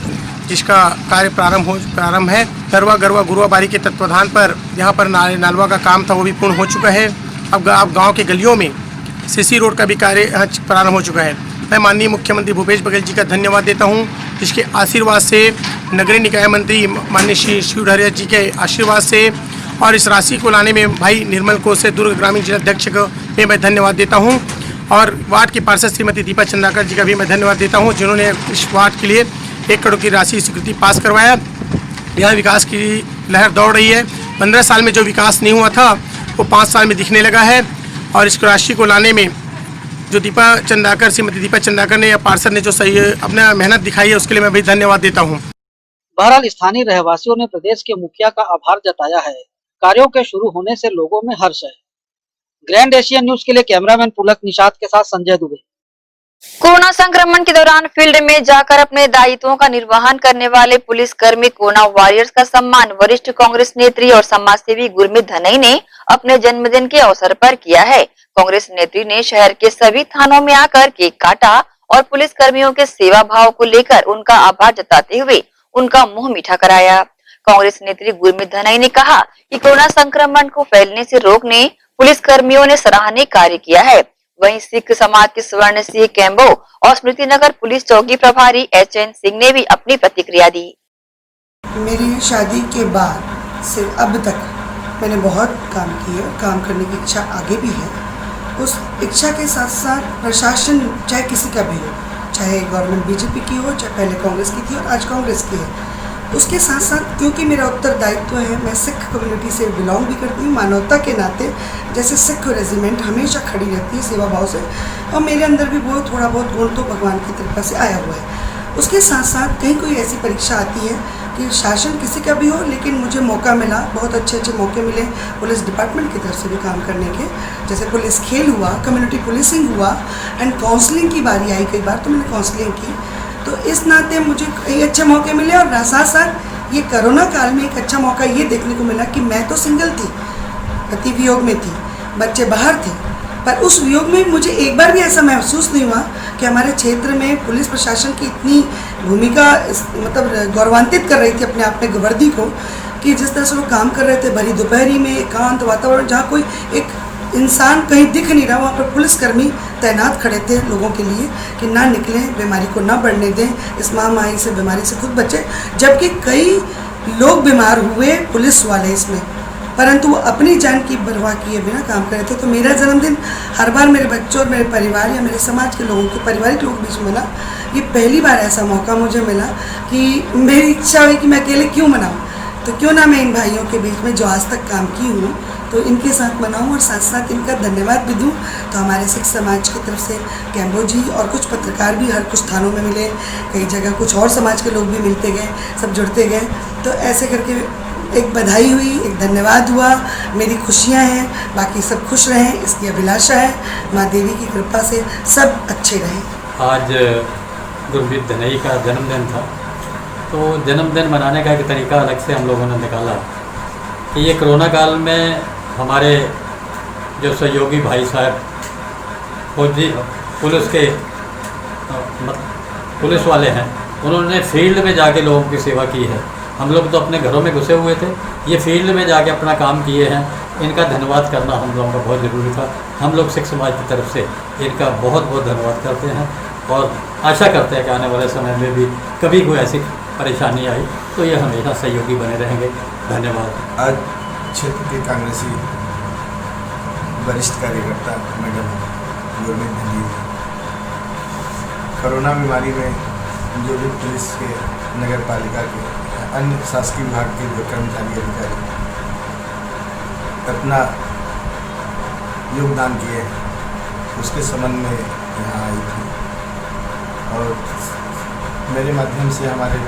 जिसका कार्य प्रारंभ है। नरवा गरवा गुरुवा बारी के तत्वाधान पर यहाँ पर नालवा का काम था, वो भी पूर्ण हो चुका है। अब गांव के गलियों में सीसी रोड का भी कार्य प्रारंभ हो चुका है। मैं माननीय मुख्यमंत्री भूपेश बघेल जी का धन्यवाद देता हूँ, जिसके आशीर्वाद से नगरीय निकाय मंत्री माननीय श्री शिवधरिया जी के आशीर्वाद से और इस राशि को लाने में भाई निर्मल को से दुर्ग ग्रामीण जिला अध्यक्ष को मैं धन्यवाद देता हूँ और वार्ड की पार्षद श्रीमती दीपा चंद्राकर जी का भी मैं धन्यवाद देता हूँ, जिन्होंने इस वार्ड के लिए 1 करोड़ की राशि स्वीकृति पास करवाया। यहाँ विकास की लहर दौड़ रही है। 15 साल में जो विकास नहीं हुआ था वो 5 साल में दिखने लगा है और इस राशि को लाने में जो श्रीमती दीपा चंद्राकर ने या पार्षद ने जो सही अपना मेहनत दिखाई है, उसके लिए मैं भी धन्यवाद देता हूँ। बहरहाल स्थानीय रहवासियों ने प्रदेश के मुखिया का आभार जताया है। कार्यों के शुरू होने से लोगों में हर्ष है। ग्रैंड एशियन न्यूज के लिए कैमरामैन पुलक निषाद के साथ संजय दुबे। कोरोना संक्रमण के दौरान फील्ड में जाकर अपने दायित्वों का निर्वहन करने वाले पुलिस कर्मी कोरोना वॉरियर्स का सम्मान वरिष्ठ कांग्रेस नेत्री और समाजसेवी गुरमीत धनई ने अपने जन्मदिन के अवसर पर किया है। कांग्रेस नेत्री ने शहर के सभी थानों में आकर केक काटा और पुलिस कर्मियों के सेवा भाव को लेकर उनका आभार जताते हुए उनका मुंह मीठा कराया। कांग्रेस नेत्री गुरमीत धनई ने कहा कि कोरोना संक्रमण को फैलने से रोकने पुलिस कर्मियों ने सराहनीय कार्य किया है। वहीं सिख समाज के स्वर्ण सिंह कैम्बो और स्मृति नगर पुलिस चौकी प्रभारी HN सिंह ने भी अपनी प्रतिक्रिया दी। मेरी शादी के बाद से अब तक मैंने बहुत काम किया, काम करने की इच्छा आगे भी है। उस इच्छा के साथ साथ प्रशासन चाहे किसी का भी हो, चाहे गवर्नमेंट बीजेपी की हो, चाहे पहले कांग्रेस की थी और आज कांग्रेस की है, उसके साथ साथ क्योंकि मेरा उत्तरदायित्व है, मैं सिख कम्युनिटी से बिलोंग भी करती हूँ, मानवता के नाते जैसे सिख रेजिमेंट हमेशा खड़ी रहती है सेवा भाव से, और मेरे अंदर भी वो थोड़ा बहुत गुण तो भगवान की कृपा से आया हुआ है। उसके साथ साथ कहीं कोई ऐसी परीक्षा आती है कि शासन किसी का भी हो, लेकिन मुझे मौका मिला, बहुत अच्छे अच्छे मौके मिले पुलिस डिपार्टमेंट की तरफ से भी काम करने के, जैसे पुलिस खेल हुआ, कम्युनिटी पुलिसिंग हुआ एंड काउंसलिंग की बारी आई कई बार, तो मैंने काउंसलिंग की। तो इस नाते मुझे कई अच्छे मौके मिले और साथ साथ ये कोरोना काल में एक अच्छा मौका ये देखने को मिला कि मैं तो सिंगल थी, पति वियोग में थी, बच्चे बाहर थे, पर उस वियोग में मुझे एक बार भी ऐसा महसूस नहीं हुआ कि हमारे क्षेत्र में पुलिस प्रशासन की इतनी भूमिका मतलब गौरवान्वित कर रही थी अपने आप में वर्दी को, कि जिस तरह से लोग काम कर रहे थे भरी दोपहरी में एकांत वातावरण जहाँ कोई एक इंसान कहीं दिख नहीं रहा, वहाँ पर पुलिसकर्मी तैनात खड़े थे लोगों के लिए कि ना निकलें, बीमारी को ना बढ़ने दें, इस महामारी से बीमारी से खुद बचें। जबकि कई लोग बीमार हुए पुलिस वाले इसमें, परंतु वो अपनी जान की परवाह किए बिना काम कर रहे थे। तो मेरा जन्मदिन हर बार मेरे बच्चों और मेरे परिवार या मेरे समाज के लोगों के पारिवारिक लोगों के बीच में मिला। ये पहली बार ऐसा मौका मुझे मिला कि मेरी इच्छा हुई कि मैं अकेले क्यों मनाऊँ, तो क्यों ना मैं इन भाइयों के बीच में जो आज तक काम की हूँ तो इनके साथ मनाऊँ और साथ साथ इनका धन्यवाद भी दूँ। तो हमारे सिख समाज की तरफ से कैम्बो जी और कुछ पत्रकार भी हर कुछ थानों में मिले, कई जगह कुछ और समाज के लोग भी मिलते गए, सब जुड़ते गए, तो ऐसे करके एक बधाई हुई, एक धन्यवाद हुआ, मेरी खुशियाँ हैं, बाकी सब खुश रहें इसकी अभिलाषा है। माँ देवी की कृपा से सब अच्छे रहें। आज गुरमीत धनई का जन्मदिन था तो जन्मदिन मनाने का एक तरीका अलग से हम लोगों ने निकाला कि ये कोरोना काल में हमारे जो सहयोगी भाई साहब फौजी पुलिस वाले हैं, उन्होंने फील्ड में जाके लोगों की सेवा की है। हम लोग तो अपने घरों में घुसे हुए थे, ये फील्ड में जाके अपना काम किए हैं। इनका धन्यवाद करना हम लोगों का बहुत ज़रूरी था। हम लोग सिख समाज की तरफ से इनका बहुत बहुत धन्यवाद करते हैं और आशा करते हैं कि आने वाले समय में भी कभी कोई ऐसी परेशानी आई तो ये हमेशा सहयोगी बने रहेंगे। धन्यवाद। आज क्षेत्र के कांग्रेसी वरिष्ठ कार्यकर्ता मैडम गुरमीत जी कोरोना बीमारी में जो भी पुलिस के, नगर पालिका के, अन्य शासकीय विभाग के जो कर्मचारी अधिकारी अपना योगदान किए उसके संबंध में यहाँ आई थी और मेरे माध्यम से हमारे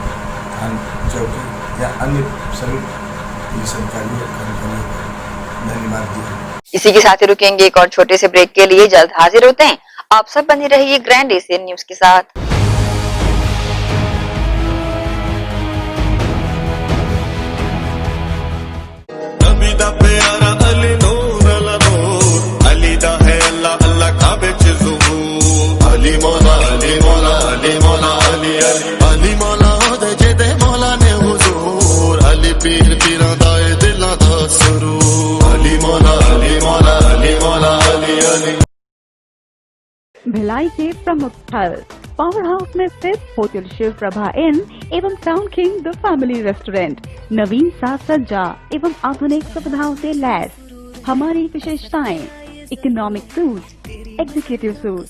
थाना चौकी या अन्य सभी पुलिस अधिकारियों और कर्मचारियों को धन्यवाद दिया। इसी के साथ ही रुकेंगे एक और छोटे से ब्रेक के लिए, जल्द हाजिर होते हैं। आप सब बने रहिए ग्रैंड एशियन न्यूज के साथ। भिलाई के प्रमुख स्थल पावर हाउस में स्थित होटल शिव प्रभा इन एवं town king the family restaurant नवीन साज सज्जा एवं आधुनिक सुविधाओं से लैस। हमारी विशेषताएं economic suite, executive suite,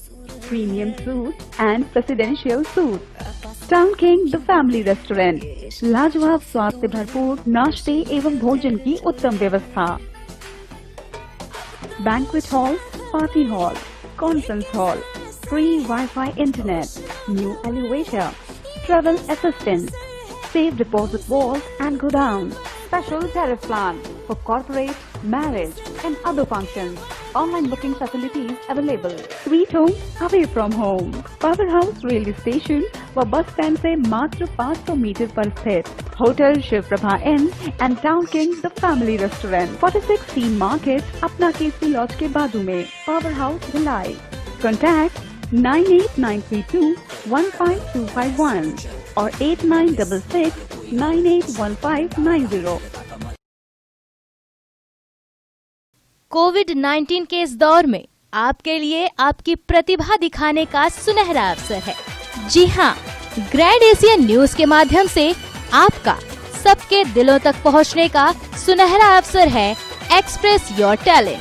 premium suite and presidential suite. Town king the family restaurant, लाजवाब स्वाद से भरपूर नाश्ते एवं भोजन की उत्तम व्यवस्था। Banquet hall, party hall, conference hall, free Wi-Fi internet, new elevator, travel assistance, safe deposit vault and godown, special tariff plan for corporate, marriage and other functions. Online booking facilities available. Sweet home away from home. Power House railway station व bus stand से मात्र 500 metre पर स्थित hotel Shiv Prabha inn and town king the family restaurant 46 C market अपना KC laws के बाजू में। Power house Bhilai. Contact 9892215251 और 8966981590। कोविड-19 के इस दौर में आपके लिए आपकी प्रतिभा दिखाने का सुनहरा अवसर है। जी हाँ, ग्रैंड एशियन न्यूज के माध्यम से आपका सबके दिलों तक पहुंचने का सुनहरा अवसर है एक्सप्रेस योर टैलेंट।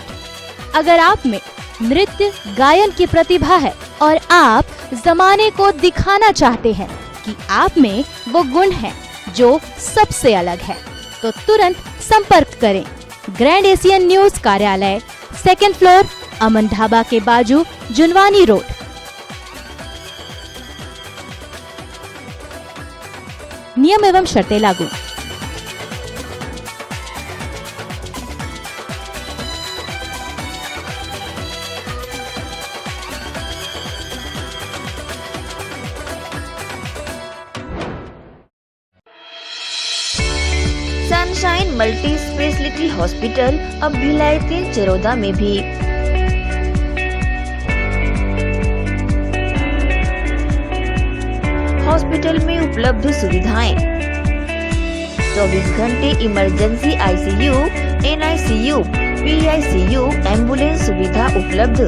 अगर आप में नृत्य गायन की प्रतिभा है और आप जमाने को दिखाना चाहते हैं कि आप में वो गुण है जो सबसे अलग है, तो तुरंत संपर्क करें। ग्रैंड एशियन न्यूज कार्यालय, 2nd फ्लोर, अमन ढाबा के बाजू, जुनवानी रोड। नियम एवं शर्तें लागू। सनशाइन मल्टी स्पेशलिटी हॉस्पिटल अब भिलाई 3 चरोदा में भी। हॉस्पिटल में उपलब्ध सुविधाएं 24 घंटे emergency ICU, NICU, PICU, ambulance सुविधा उपलब्ध।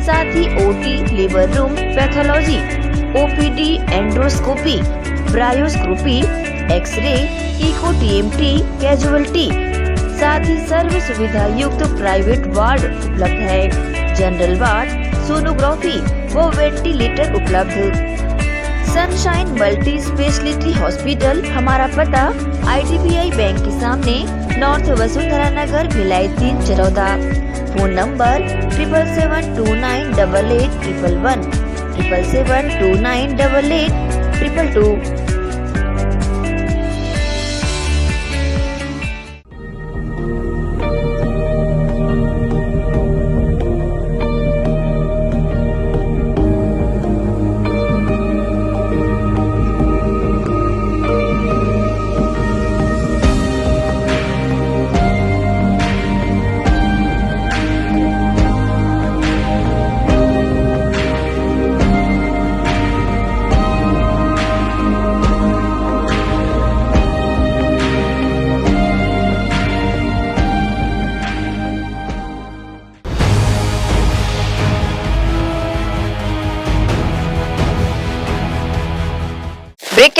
साथ ही OT, labour room, pathology, OPD, endoscopy, bronchoscopy, x ray, echo TMT, casualty, साथ ही सर्व सुविधा युक्त प्राइवेट वार्ड उपलब्ध है। जनरल वार्ड, सोनोग्राफी व वेंटिलेटर उपलब्ध। सनशाइन मल्टी स्पेशलिटी हॉस्पिटल, हमारा पता IDBI बैंक के सामने, north Vasundhara Nagar, Bhilai 3 Charoda. Phone number 7772988811, 7772988822।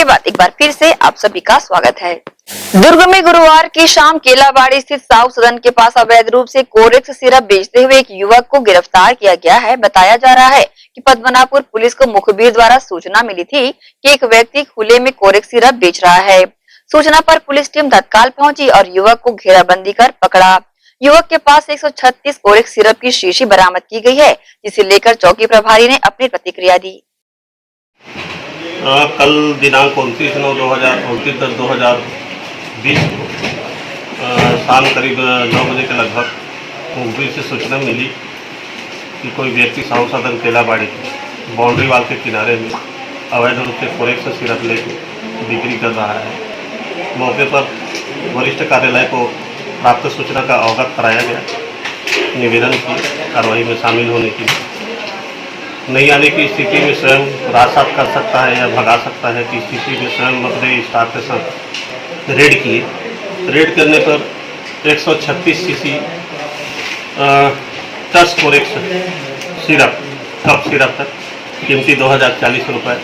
के बाद एक बार फिर से आप सभी का स्वागत है। दुर्ग में गुरुवार की शाम केलाबाड़ी स्थित साहू सदन के पास अवैध रूप से कोरेक्स सिरप बेचते हुए एक युवक को गिरफ्तार किया गया है। बताया जा रहा है कि पद्मनाभपुर पुलिस को मुखबिर द्वारा सूचना मिली थी कि एक व्यक्ति खुले में कोरेक्स सिरप बेच रहा है। सूचना पर पुलिस टीम तत्काल पहुंची और युवक को घेराबंदी कर पकड़ा। युवक के पास 136 कोरेक्स सिरप की शीशी बरामद की गई है, जिसे लेकर चौकी प्रभारी ने अपनी प्रतिक्रिया दी। कल दिनांक 29/10/2020 शाम करीब 9 बजे के लगभग मुखबिर से सूचना मिली कि कोई व्यक्ति साहू सदन केलाबाड़ी बाउंड्री वाल के किनारे में अवैध रूप से कोरेक्स सिरप लेकर बिक्री कर रहा है। मौके पर वरिष्ठ कार्यालय को प्राप्त सूचना का अवगत कराया गया। निवेदन की कार्रवाई में शामिल होने की नहीं आने की स्थिति में स्वयं राजसात कर सकता है या भगा सकता है कि स्थिति में स्वयं अपने स्टाफ के साथ रेड किए। रेड करने पर 136 सीसी टस कोरेक्स सिरप कप सिरप तक कीमती 2040 रुपये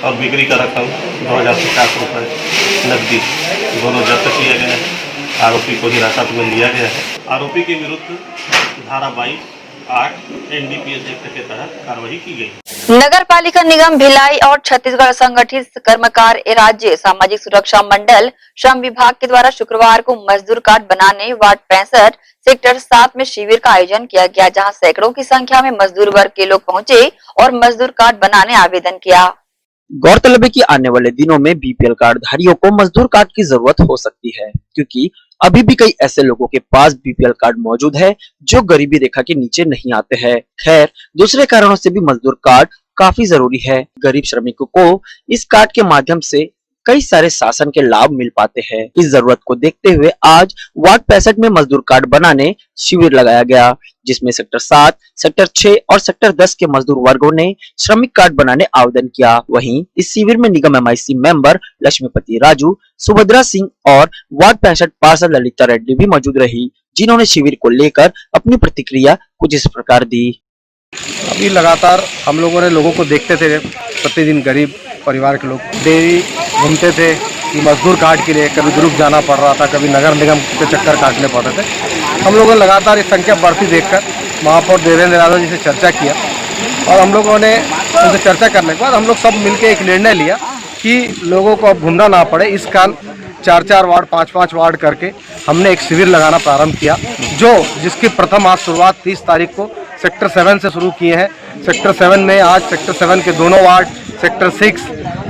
और बिक्री का रकम 2050 रुपये नकदी दोनों जब्त किए गए हैं। आरोपी को हिरासत में लिया गया है। आरोपी के विरुद्ध धारा 22(8) NDPS एक्ट के तहत कार्रवाई की गई। नगर पालिका निगम भिलाई और छत्तीसगढ़ संगठित कर्मकार राज्य सामाजिक सुरक्षा मंडल श्रम विभाग के द्वारा शुक्रवार को मजदूर कार्ड बनाने वार्ड 65 सेक्टर 7 में शिविर का आयोजन किया गया, जहां सैकड़ों की संख्या में मजदूर वर्ग के लोग पहुंचे और मजदूर कार्ड बनाने आवेदन किया। गौरतलब है कि आने वाले दिनों में बीपीएल कार्ड धारियों को मजदूर कार्ड की जरूरत हो सकती है, क्योंकि अभी भी कई ऐसे लोगों के पास बीपीएल कार्ड मौजूद है जो गरीबी रेखा के नीचे नहीं आते हैं। खैर, दूसरे कारणों से भी मजदूर कार्ड काफी जरूरी है। गरीब श्रमिकों को इस कार्ड के माध्यम से कई सारे शासन के लाभ मिल पाते हैं। इस जरूरत को देखते हुए आज वार्ड 65 में मजदूर कार्ड बनाने शिविर लगाया गया, जिसमें सेक्टर 7, सेक्टर 6 और सेक्टर 10 के मजदूर वर्गों ने श्रमिक कार्ड बनाने आवेदन किया। वहीं इस शिविर में निगम MIC मेंबर लक्ष्मीपति राजू, सुभद्रा सिंह और वार्ड 65 पार्षद ललिता रेड्डी भी मौजूद रही, जिन्होंने शिविर को लेकर अपनी प्रतिक्रिया कुछ इस प्रकार दी। अभी लगातार हम लोगों ने लोगों को देखते थे, प्रतिदिन गरीब परिवार के लोग डेली घूमते थे कि मजदूर कार्ड के लिए कभी दुर्ग जाना पड़ रहा था, कभी नगर निगम के चक्कर काटने पड़ रहे थे। हम लोगों ने लगातार ये संख्या बढ़ती देखकर महापौर देवेंद्र यादव जी से चर्चा किया और हम लोगों ने उनसे चर्चा करने के बाद हम लोग सब मिलकर एक निर्णय लिया कि लोगों को अब घूमना ना पड़े। इस कारण 4-4 वार्ड 5-5 वार्ड करके हमने एक शिविर लगाना प्रारंभ किया, जिसकी प्रथम आज शुरुआत 30 तारीख को सेक्टर 7 से शुरू किए हैं। सेक्टर 7 में आज सेक्टर 7 के दोनों वार्ड, सेक्टर 6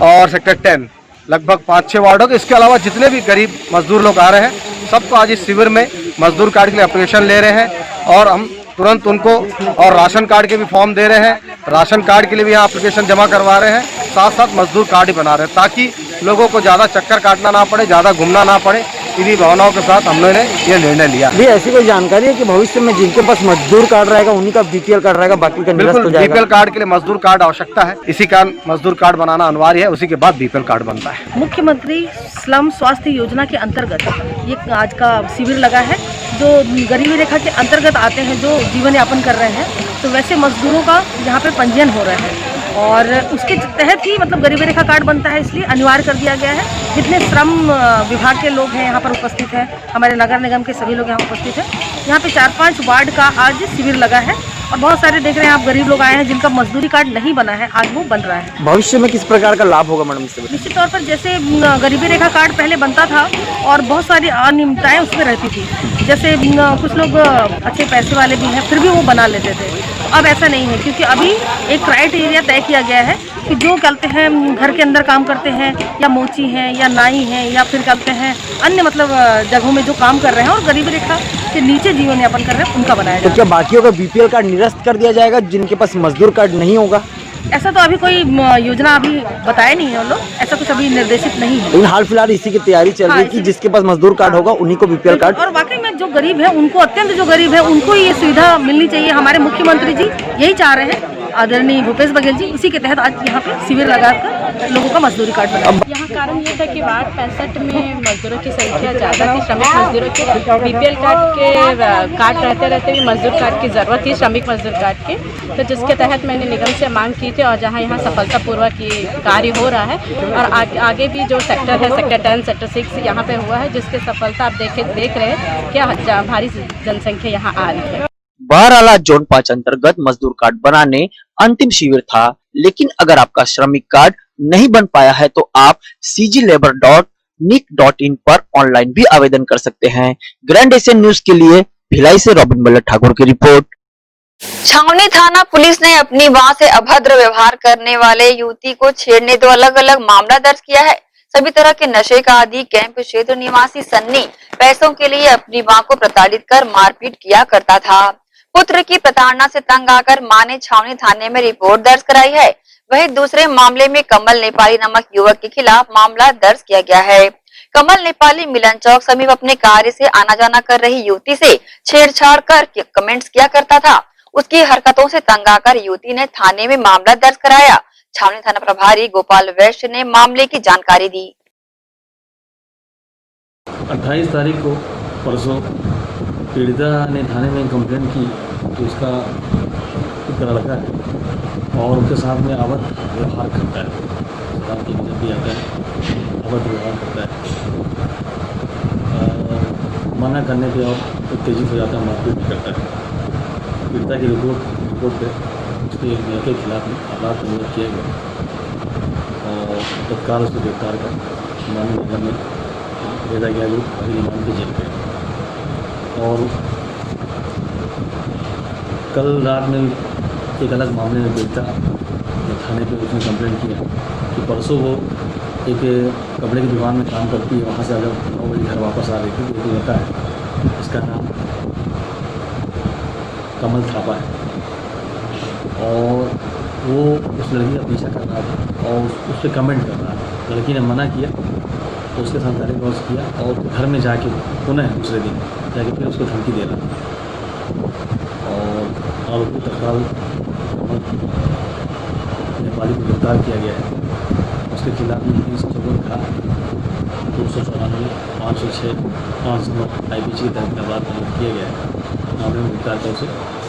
और सेक्टर 10 लगभग 5-6 वार्डों के, इसके अलावा जितने भी गरीब मजदूर लोग आ रहे हैं सबको आज इस शिविर में मजदूर कार्ड के लिए एप्लीकेशन ले रहे हैं और हम तुरंत उनको और राशन कार्ड के भी फॉर्म दे रहे हैं। राशन कार्ड के लिए भी यहाँ एप्लीकेशन जमा करवा रहे हैं, साथ साथ मजदूर कार्ड ही बना रहे हैं ताकि लोगों को ज़्यादा चक्कर काटना ना पड़े, ज़्यादा घूमना ना पड़े। इन्हीं भावनाओं के साथ हमने ये निर्णय लिया। भी ऐसी कोई जानकारी है कि भविष्य में जिनके पास मजदूर कार्ड रहेगा उन्हीं का बीपीएल कार्ड रहेगा, बाकी का निरस्त हो जाएगा? बीपीएल कार्ड के लिए मजदूर कार्ड आवश्यकता है, इसी कारण मजदूर कार्ड बनाना अनिवार्य है, उसी के बाद बीपीएल कार्ड बनता है। मुख्यमंत्री स्लम स्वास्थ्य योजना के अंतर्गत ये आज का शिविर लगा है। जो गरीबी रेखा के अंतर्गत आते हैं, जो जीवन यापन कर रहे हैं, तो वैसे मजदूरों का यहाँ पे पंजीयन हो रहा है और उसके तहत ही मतलब गरीबी रेखा कार्ड बनता है, इसलिए अनिवार्य कर दिया गया है। जितने श्रम विभाग के लोग हैं यहाँ पर उपस्थित हैं, हमारे नगर निगम के सभी लोग यहाँ उपस्थित हैं। यहाँ पे 4-5 वार्ड का आज शिविर लगा है और बहुत सारे देख रहे हैं आप गरीब लोग आए हैं जिनका मजदूरी कार्ड नहीं बना है, आज वो बन रहा है। भविष्य में किस प्रकार का लाभ होगा मैडम इससे? निश्चित तौर पर जैसे गरीबी रेखा कार्ड पहले बनता था और बहुत सारी अनियमितताएं उसमें रहती थी, जैसे कुछ लोग अच्छे पैसे वाले भी हैं फिर भी वो बना लेते थे। तो अब ऐसा नहीं है, क्योंकि अभी एक क्राइटेरिया तय किया गया है कि जो कहते हैं घर के अंदर काम करते हैं या मोची हैं या नाई हैं या फिर कहते हैं अन्य मतलब जगहों में जो काम कर रहे हैं और गरीबी रेखा के नीचे जीवन यापन कर रहे हैं, उनका बनाया जाएगा। तो क्या बाकियों का बीपीएल कार्ड निरस्त कर दिया जाएगा जिनके पास मजदूर कार्ड नहीं होगा? ऐसा तो अभी कोई योजना अभी बताया नहीं है, लोग ऐसा कुछ अभी निर्देशित नहीं है। लेकिन हाल फिलहाल इसी की तैयारी चल रही है कि जिसके पास मजदूर कार्ड होगा उन्हीं को बीपीएल कार्ड। और वाकई में जो गरीब है उनको, अत्यंत जो गरीब है उनको ये सुविधा मिलनी चाहिए। हमारे मुख्यमंत्री जी यही चाह रहे हैं आदरणीय भूपेश बघेल जी, उसी के तहत आज यहाँ पे शिविर लगाकर लोगों का मजदूरी कार्ड बनाया। यहाँ कारण ये था कि वार्ड 65 में मजदूरों की संख्या ज़्यादा थी, श्रमिक मजदूरों के बीपीएल कार्ड के कार्ड रहते भी मजदूर कार्ड की ज़रूरत थी, श्रमिक मजदूर कार्ड के, तो जिसके तहत मैंने निगम से मांग की थी और जहाँ यहाँ सफलतापूर्वक ये कार्य हो रहा है और आगे भी जो सेक्टर है, सेक्टर 10, सेक्टर 6 यहाँ पे हुआ है, जिसके सफलता आप देख रहे हैं क्या भारी जनसंख्या यहाँ आ रही है। बहरहाल जोन 5 अंतर्गत मजदूर कार्ड बनाने अंतिम शिविर था, लेकिन अगर आपका श्रमिक कार्ड नहीं बन पाया है तो आप cglabor.nic.in पर ऑनलाइन भी आवेदन कर सकते हैं। ग्रैंड एशियन न्यूज के लिए भिलाई से रॉबिन बल्लभ ठाकुर की रिपोर्ट। छावनी थाना पुलिस ने अपनी मां से अभद्र व्यवहार करने वाले युवती को छेड़ने दो अलग अलग मामला दर्ज किया है। सभी तरह के नशे का आदि कैंप क्षेत्र निवासी सन्नी पैसों के लिए अपनी मां को प्रताड़ित कर मारपीट किया करता था। पुत्र की प्रताड़ना से तंग आकर मां ने छावनी थाने में रिपोर्ट दर्ज कराई है। वहीं दूसरे मामले में कमल नेपाली नामक युवक के खिलाफ मामला दर्ज किया गया है। कमल नेपाली मिलन चौक समीप अपने कार्य से आना जाना कर रही युवती से छेड़छाड़ कर कमेंट्स किया करता था। उसकी हरकतों से तंग आकर युवती ने थाने में मामला दर्ज कराया। छावनी थाना प्रभारी गोपाल वैश्य ने मामले की जानकारी दी। 28 तारीख को परसों पीड़िता ने थाने में कंप्लेंट की कि उसका एक लड़का है और उसके साथ में अवैध व्यवहार करता है, शराब की जब भी आता है अवैध व्यवहार करता है, मना करने पे और उत्तेजित हो जाता है, मारपीट भी करता है। पीड़िता की रिपोर्ट पे उसके के खिलाफ आलात निर्णय किया गया और तत्काल उसको गिरफ्तार कर माननीय निगम में भेजा गया, जो अभी रिमांड की जेल पे। और कल रात में एक अलग मामले में पीड़िता थाने पे उसने कंप्लेंट किया कि परसों वो एक कपड़े की दुकान में काम करती है, वहाँ से अगर 9 बजे घर वापस आ रही थी तो एक लड़का है, इसका नाम कमल थापा है और वो उस लड़की का पीछा कर रहा था और उस पर कमेंट कर रहा था। लड़की ने मना किया तो उसके साथ गाली गलौज किया और घर में जाके पुनः दूसरे दिन जाके फिर उसको धमकी दे रहा और आरोपी तत्काल नेपाली को गिरफ्तार किया गया है। उसके खिलाफ में 354 का 294, 506, 509 IPC के तहत अपराध किया गया है। मामले में गिरफ्तार कर उसे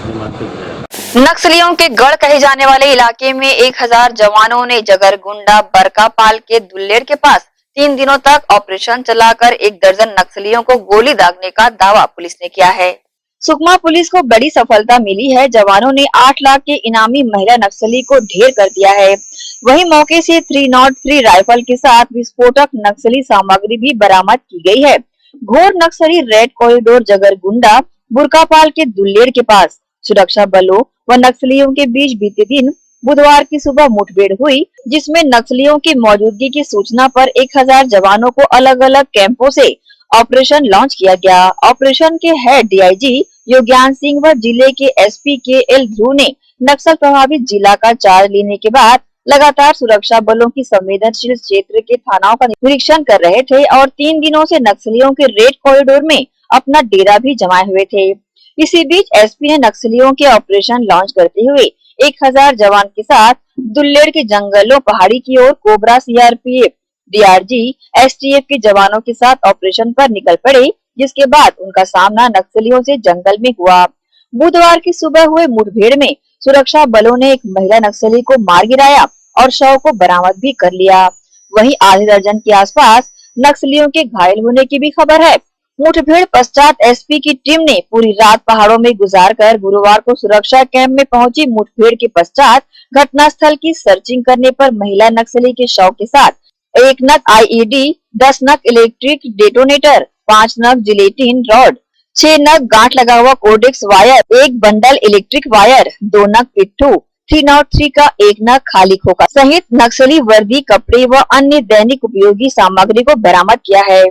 रिमांड पर भेजा गया। नक्सलियों के गढ़ कहे जाने वाले इलाके में 1000 जवानों ने जगरगुंडा बरकापाल के दुल्लेर के पास 3 दिनों तक ऑपरेशन चलाकर 1 दर्जन नक्सलियों को गोली दागने का दावा पुलिस ने किया है। सुकमा पुलिस को बड़ी सफलता मिली है। जवानों ने 8 लाख के इनामी महिला नक्सली को ढेर कर दिया है। वहीं मौके से 303 राइफल के साथ विस्फोटक नक्सली सामग्री भी बरामद की गई है। घोर नक्सली रेड कॉरिडोर जगरगुंडा बुरकापाल के दुल्लेर के पास सुरक्षा बलों व नक्सलियों के बीच बीते दिन बुधवार की सुबह मुठभेड़ हुई, जिसमें नक्सलियों की मौजूदगी की सूचना पर 1000 जवानों को अलग अलग कैंपों से ऑपरेशन लॉन्च किया गया। ऑपरेशन के हेड DIG योज्ञान सिंह व जिले के SP KL ध्रुव ने नक्सल प्रभावित जिला का चार्ज लेने के बाद लगातार सुरक्षा बलों की संवेदनशील क्षेत्र के थानाओं का निरीक्षण कर रहे थे और 3 दिनों से नक्सलियों के रेड कॉरिडोर में अपना डेरा भी जमाए हुए थे। इसी बीच SP ने नक्सलियों के ऑपरेशन लॉन्च करते हुए 1000 जवान के साथ दुल्लेर के जंगलों पहाड़ी की ओर कोबरा CRPF, DRG, STF के जवानों के साथ ऑपरेशन पर निकल पड़े, जिसके बाद उनका सामना नक्सलियों से जंगल में हुआ। बुधवार की सुबह हुए मुठभेड़ में सुरक्षा बलों ने एक महिला नक्सली को मार गिराया और शव को बरामद भी कर लिया। वहीं आधे दर्जन के आसपास नक्सलियों के घायल होने की भी खबर है। मुठभेड़ पश्चात SP की टीम ने पूरी रात पहाड़ों में गुजारकर गुरुवार को सुरक्षा कैंप में पहुंची। मुठभेड़ के पश्चात घटनास्थल की सर्चिंग करने पर महिला नक्सली के शव के साथ 1 नग IED, 10 नग इलेक्ट्रिक डेटोनेटर, 5 नग जिलेटिन रॉड, 6 नग गांठ लगा हुआ codex wire, 1 bundle electric wire, 2 नग पिट्ठू, 303 का 1 नग खाली खोखा सहित नक्सली वर्दी, कपड़े व अन्य दैनिक उपयोगी सामग्री को बरामद किया है।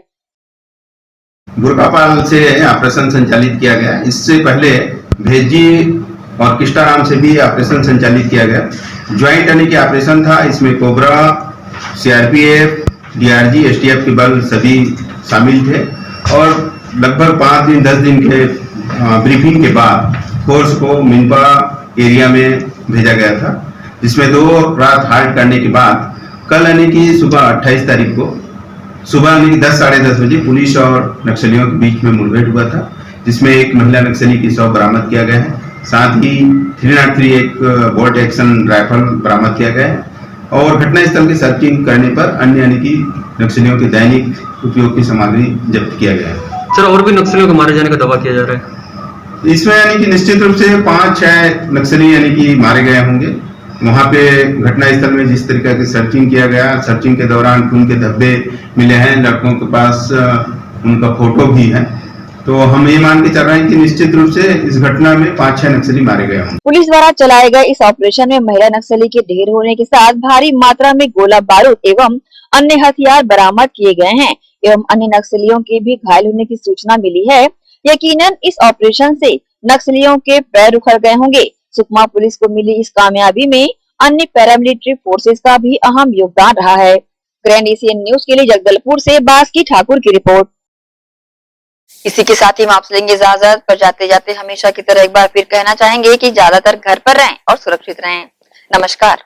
बुरकापाल से ऑपरेशन संचालित किया गया। इससे पहले भेजी और किस्टाराम से भी ऑपरेशन संचालित किया गया। ज्वाइंट यानी कि ऑपरेशन था। इसमें कोबरा, CRPF, DRG, STF के बल सभी शामिल थे और लगभग 5 दिन 10 दिन के ब्रीफिंग के बाद फोर्स को मिनपा एरिया में भेजा गया था, जिसमें 2 रात हाल्ट करने के बाद कल यानी कि सुबह 28 तारीख को सुबह यानी कि 10 साढ़े 10 बजे पुलिस और नक्सलियों के बीच में मुठभेड़ हुआ था, जिसमें एक महिला नक्सली की शव बरामद किया गया है। साथ ही 303 एक बोल्ट एक्शन राइफल बरामद किया गया है और घटनास्थल की सर्चिंग करने पर अन्य यानी कि नक्सलियों के दैनिक उपयोग की सामग्री जब्त किया गया है। सर, और भी नक्सलियों को मारे जाने का दावा किया जा रहा है। इसमें यानी कि निश्चित रूप से 5-6 नक्सली यानी कि मारे गए होंगे। वहां पे घटनास्थल में जिस तरीके की सर्चिंग किया गया, सर्चिंग के दौरान खून के धब्बे मिले हैं, लड़कों के पास उनका फोटो भी है, तो हम ये मान के चल रहे हैं कि निश्चित रूप से इस घटना में 5-6 नक्सली मारे गए होंगे। पुलिस द्वारा चलाए गए इस ऑपरेशन में महिला नक्सली के ढेर होने के साथ भारी मात्रा में गोला बारूद एवं अन्य हथियार बरामद किए गए हैं एवं अन्य नक्सलियों के भी घायल होने की सूचना मिली है। यकीनन इस ऑपरेशन से नक्सलियों के पैर उखड़ गए होंगे। सुकमा पुलिस को मिली इस कामयाबी में अन्य पैरामिलिट्री फोर्सेस का भी अहम योगदान रहा है। ग्रैंड एशियन न्यूज के लिए जगदलपुर से बास्की ठाकुर की रिपोर्ट। इसी के साथ ही हम आपसे लेंगे इजाजत, पर जाते जाते हमेशा की तरह एक बार फिर कहना चाहेंगे कि ज्यादातर घर पर रहें और सुरक्षित रहें। नमस्कार।